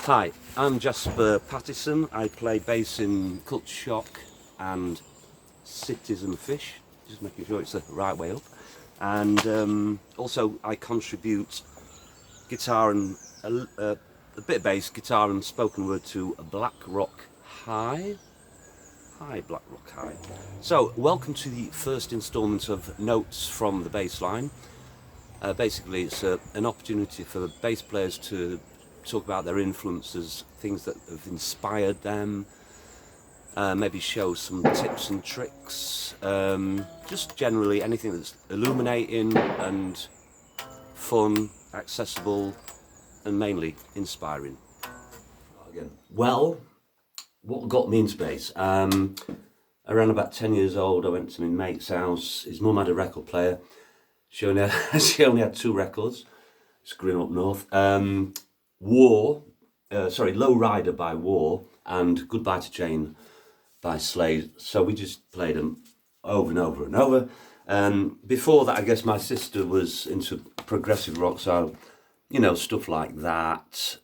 Hi, I'm Jasper Pattison. I play bass in Cult Shock and Citizen Fish, just making sure it's the right way up. And also I contribute guitar and a bit of bass, guitar and spoken word to Black Rock High. Hi, Black Rock High. So, welcome to the first instalment of Notes from the Bassline. Basically, it's an opportunity for bass players to talk about their influences, things that have inspired them, maybe show some tips and tricks, just generally anything that's illuminating and fun, accessible, and mainly inspiring. Well, what got me into bass? Around about 10 years old, I went to my mate's house. His mum had a record player. She only had two records. It's growing up north. Low Rider by War and Goodbye to Jane by Slade. So we just played them over and over and over. Before that, I guess my sister was into progressive rock, so stuff like that.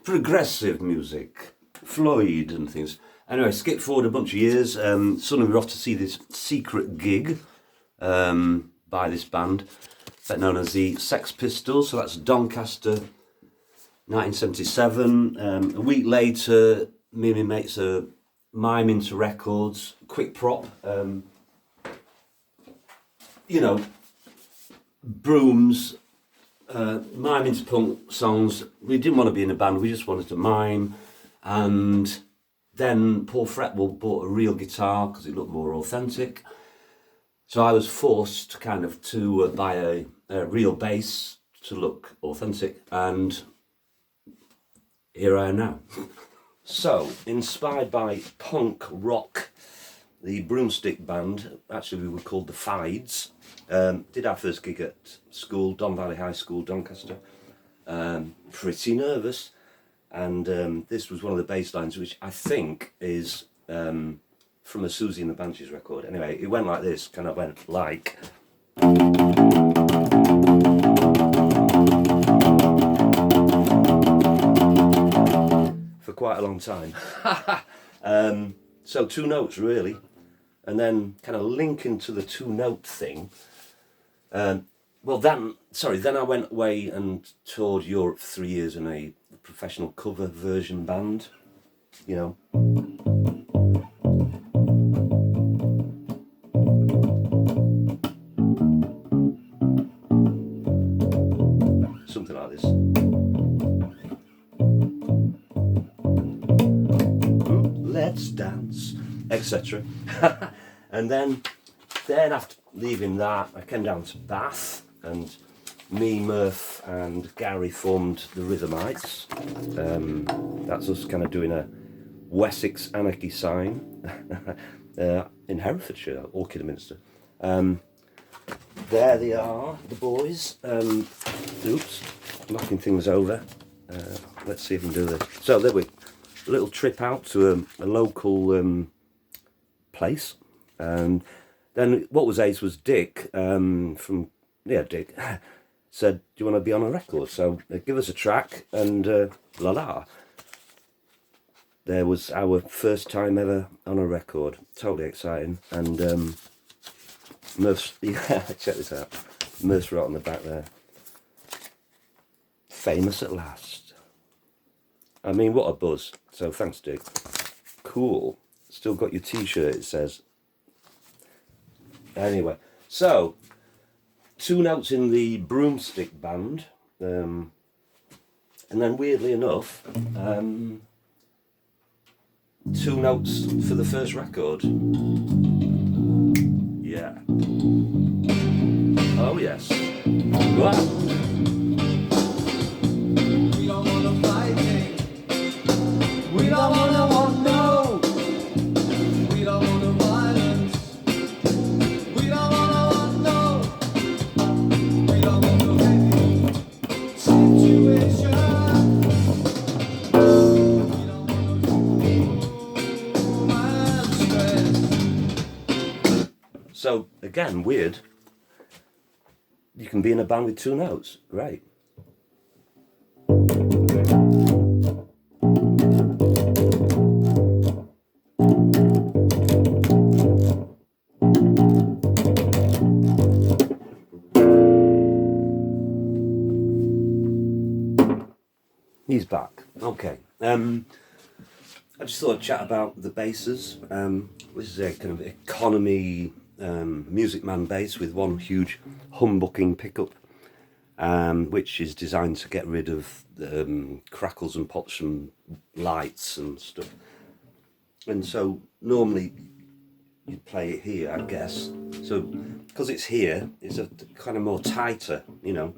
Progressive music, Floyd and things. Anyway, skip forward a bunch of years. Suddenly we're off to see this secret gig by this band, better known as the Sex Pistols. So that's Doncaster, 1977. A week later, me and my mates are miming to records, quick prop, brooms, miming to punk songs. We didn't want to be in a band, we just wanted to mime. And then Paul Fretwell bought a real guitar because it looked more authentic. So I was forced to buy a real bass to look authentic, and here I am now. So, inspired by punk rock, the Broomstick Band, actually we were called the Fides, did our first gig at school, Don Valley High School, Doncaster. Pretty nervous, and this was one of the bass lines, which I think is from a Susie and the Banshees record. Anyway, it went like this, went like... for quite a long time. So two notes really, and then linking to the two note thing. Then I went away and toured Europe for 3 years in a professional cover version band, something like this. Let's dance, etc. And then after leaving that, I came down to Bath, and me, Murph and Gary formed the Rhythmites. That's us doing a Wessex anarchy sign in Herefordshire or Kidderminster. There they are, the boys. Oops, knocking things over. Let's see if we can do this. So there we go. A little trip out to a local place. Then what was ace was Dick Dick said, do you want to be on a record? So give us a track, and there was our first time ever on a record. Totally exciting. And Murph's, check this out. Murph's right on the back there. Famous at last. I mean, what a buzz. So thanks, Dick. Cool. Still got your t-shirt, it says. Anyway, so two notes in the Broomstick Band, and then weirdly enough, two notes for the first record. Yeah. Oh yes. Wow. We don't wanna fight, we don't wanna want no. We don't wanna violence. We don't wanna want no. We don't wanna any situation. We don't wanna human stress. So again, weird. You can be in a band with 2 notes. Great. He's back. Okay. I just thought I'd chat about the basses. This is a kind of economy Music Man bass with one huge humbucking pickup, which is designed to get rid of crackles and pops from lights and stuff. And so normally you'd play it here, I guess. So because it's here, it's a kind of more tighter, you know,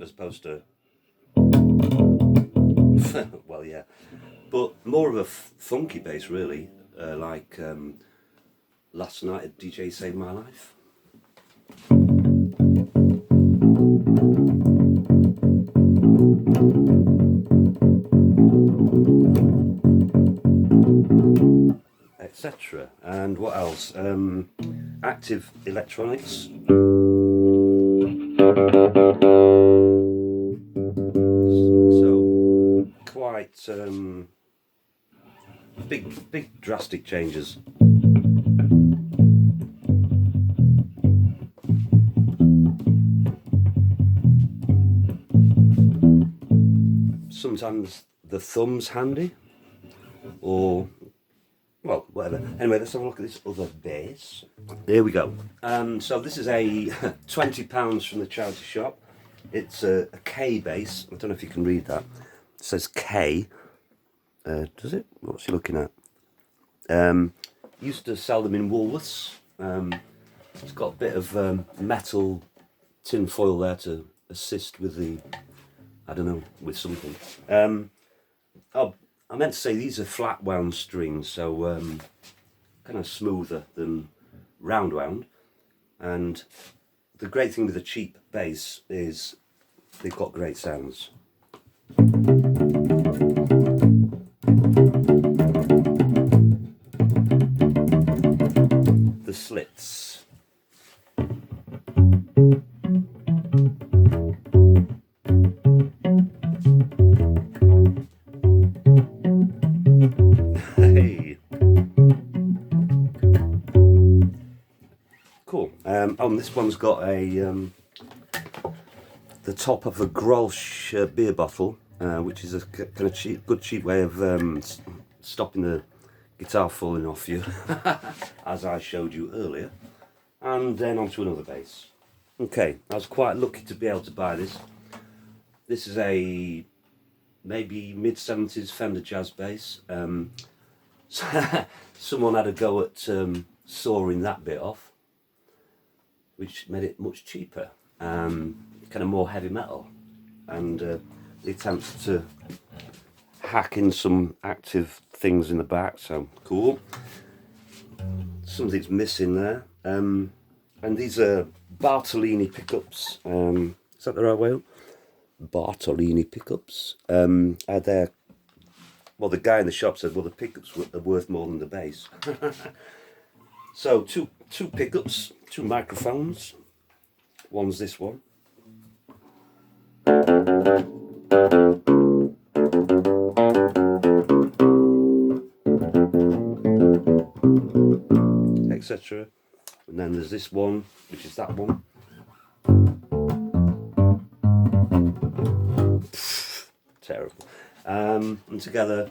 as opposed to well, yeah, but more of a funky bass, really, like Last Night a DJ Saved My Life. Etc. And what else? Active electronics. So quite big drastic changes. Sometimes the thumb's handy, or well, whatever. Anyway, let's have a look at this other bass. There we go. So this is a £20 from the charity shop. It's a K bass. I don't know if you can read that. It says K. Does it? What's he looking at? Used to sell them in Woolworths. It's got a bit of metal tin foil there to assist with the, I don't know, with something. Oh, I meant to say these are flat wound strings, so kind of smoother than round wound. And the great thing with a cheap bass is they've got great sounds. The slits. Hey. Cool. This one's got a the top of a Grolsch beer bottle, which is a kind of good cheap way of stopping the guitar falling off you, as I showed you earlier. And then onto another bass. Okay, I was quite lucky to be able to buy this. This is a maybe mid-70s Fender jazz bass. Someone had a go at sawing that bit off, which made it much cheaper, kind of more heavy metal, and the attempts to hack in some active things in the back, so cool. Something's missing there, and these are Bartolini pickups. Is that the right way up? Bartolini pickups. Are there? Well, the guy in the shop said, well, the pickups are worth more than the bass. So two pickups, 2 microphones. One's this one. Etc. And then there's this one, which is that one. Terrible. And together.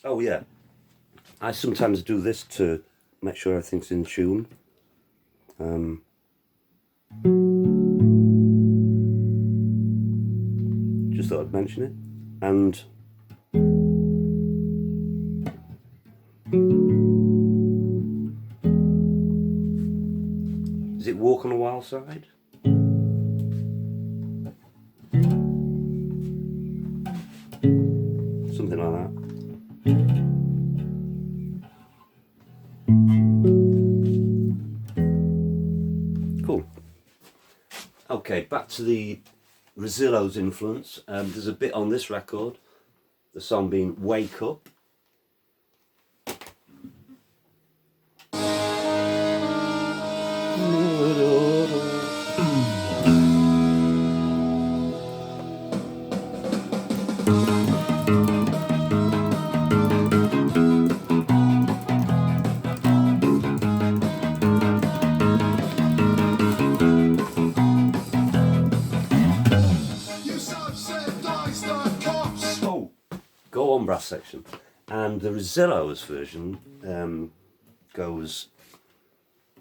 Oh yeah, I sometimes do this to make sure everything's in tune. Just thought I'd mention it. And is it Walk on a Wild Side? Something like that. Cool. Okay, back to the Rosillo's influence. There's a bit on this record, the song being Wake Up. Go on brass section, and the Rosillo's version goes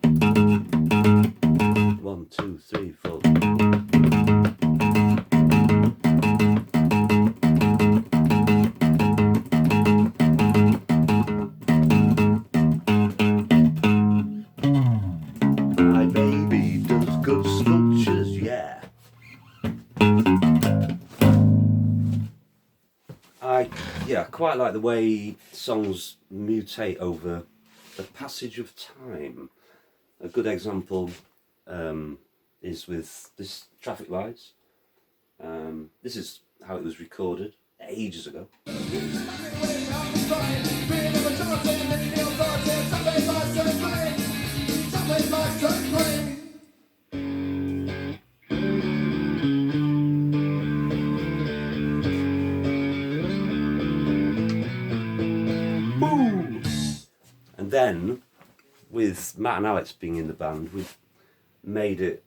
1, 2, 3, 4. My baby does good sculptures, yeah. I quite like the way songs mutate over the passage of time. A good example is with this Traffic Lights. This is how it was recorded ages ago. And then, with Matt and Alex being in the band, we've made it.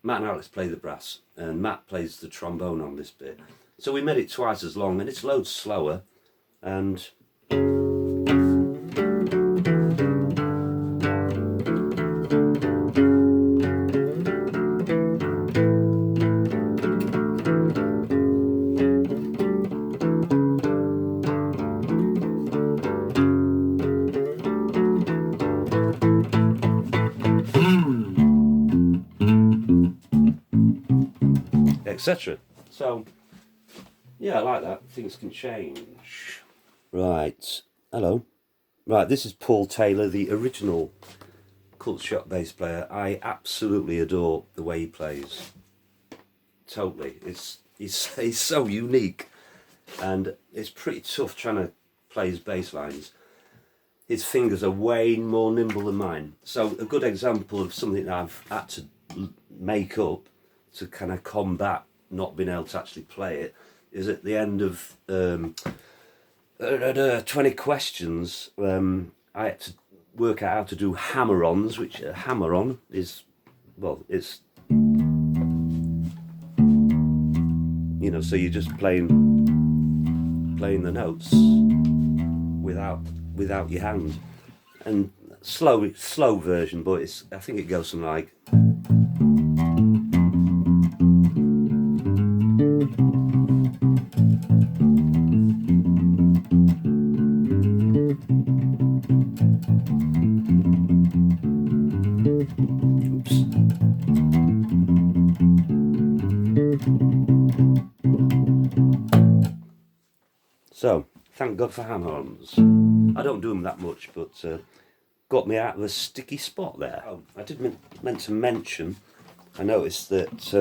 Matt and Alex play the brass, and Matt plays the trombone on this bit. So we made it twice as long, and it's loads slower. And etc. So, yeah, I like that. Things can change. Right. Hello. Right, this is Paul Taylor, the original Cult Shock bass player. I absolutely adore the way he plays. Totally. He's so unique, and it's pretty tough trying to play his bass lines. His fingers are way more nimble than mine. So a good example of something that I've had to make up to kind of combat not being able to actually play it is at the end of 20 questions. I had to work out how to do hammer-ons, which a hammer-on is, well, it's, you know, so you're just playing the notes without your hand. And slow version, but it's, I think it goes something like. Oops. So, thank God for hammer-ons. I don't do them that much, but got me out of a sticky spot there. Oh, I did meant to mention, I noticed that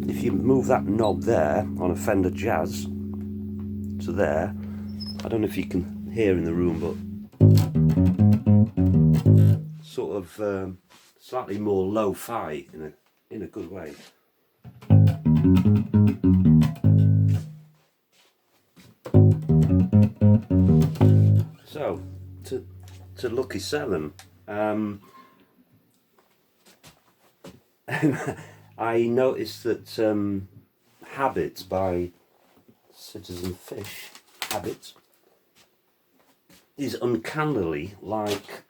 if you move that knob there on a Fender Jazz to there, I don't know if you can hear in the room, but sort of slightly more lo-fi in a good way. So, to Lucky 7, I noticed that Habit by Citizen Fish, Habit, is uncannily like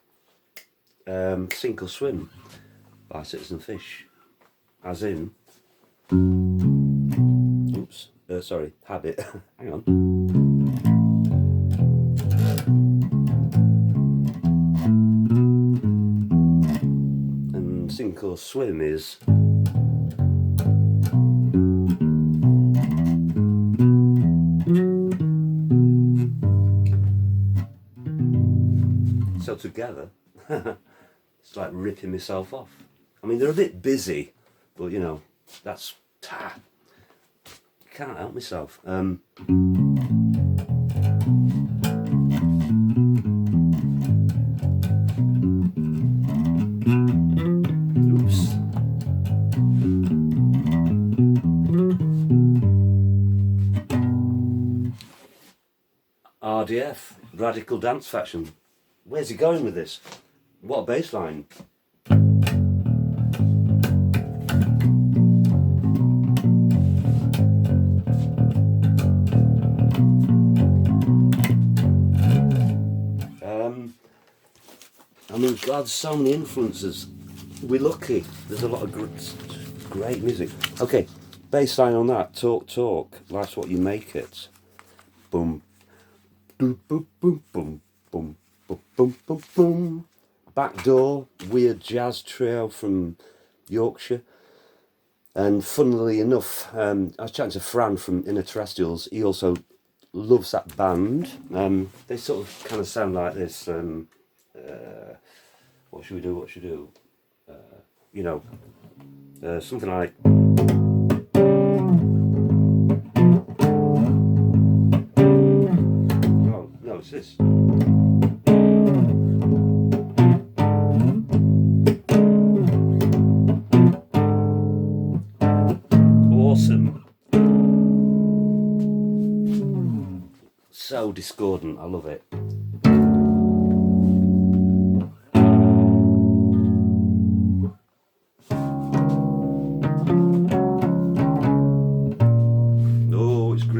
Sink or Swim by Citizen Fish, as in, oops, sorry, Habit, hang on. And Sink or Swim is together. It's like ripping myself off. I mean, they're a bit busy, but you know, that's can't help myself. Oops. RDF, radical dance fashion. Where's he going with this? What a bass line. I mean, God, there's so many influences. We're lucky. There's a lot of great music. Okay, bass line on that. Talk, talk. Life's what you make it. Boom. Boom, boom, boom, boom, boom, boom, boom, boom, boom. Backdoor, weird jazz trio from Yorkshire. And funnily enough, I was chatting to Fran from Inner Terrestrials. He also loves that band. They sort of kind of sound like this. What should we do? What should we do? You know, something like. Oh no, it's this. Awesome. So discordant. I love it.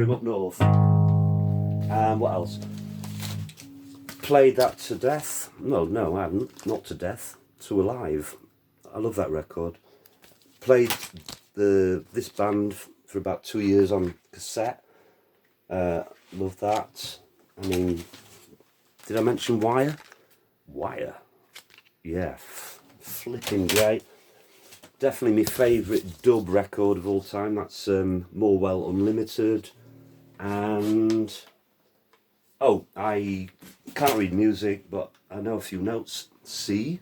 Up north. And what else? Played that to death. No, I haven't. Not to death. To alive. I love that record. Played this band for about 2 years on cassette. Love that. I mean, did I mention Wire? Wire. Yeah, flipping great. Definitely my favourite dub record of all time. That's Morewell Unlimited. And I can't read music, but I know a few notes. C,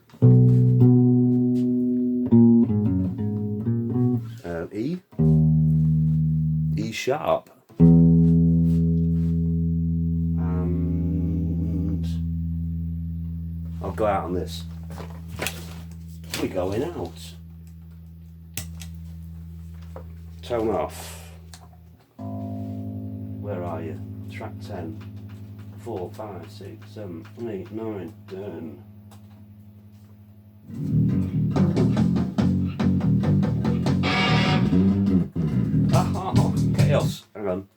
E, E sharp, and I'll go out on this. We're going out. Tone off. Where are you? Track 10, 4, 5, 6, 7, 8, 9, 10. Oh, chaos. Hang on.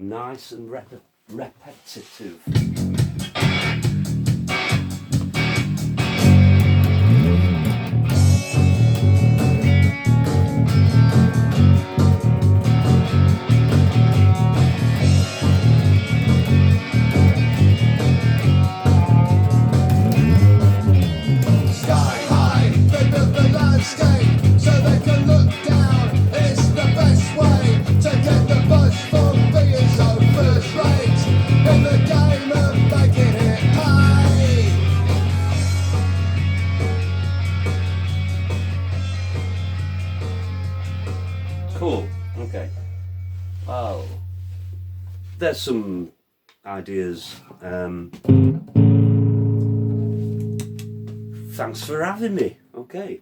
Nice and repetitive. Cool. Okay. Oh, there's some ideas. Thanks for having me. Okay.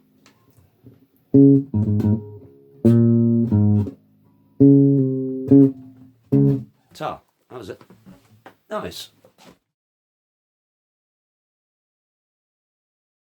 Ta. How was it? Nice.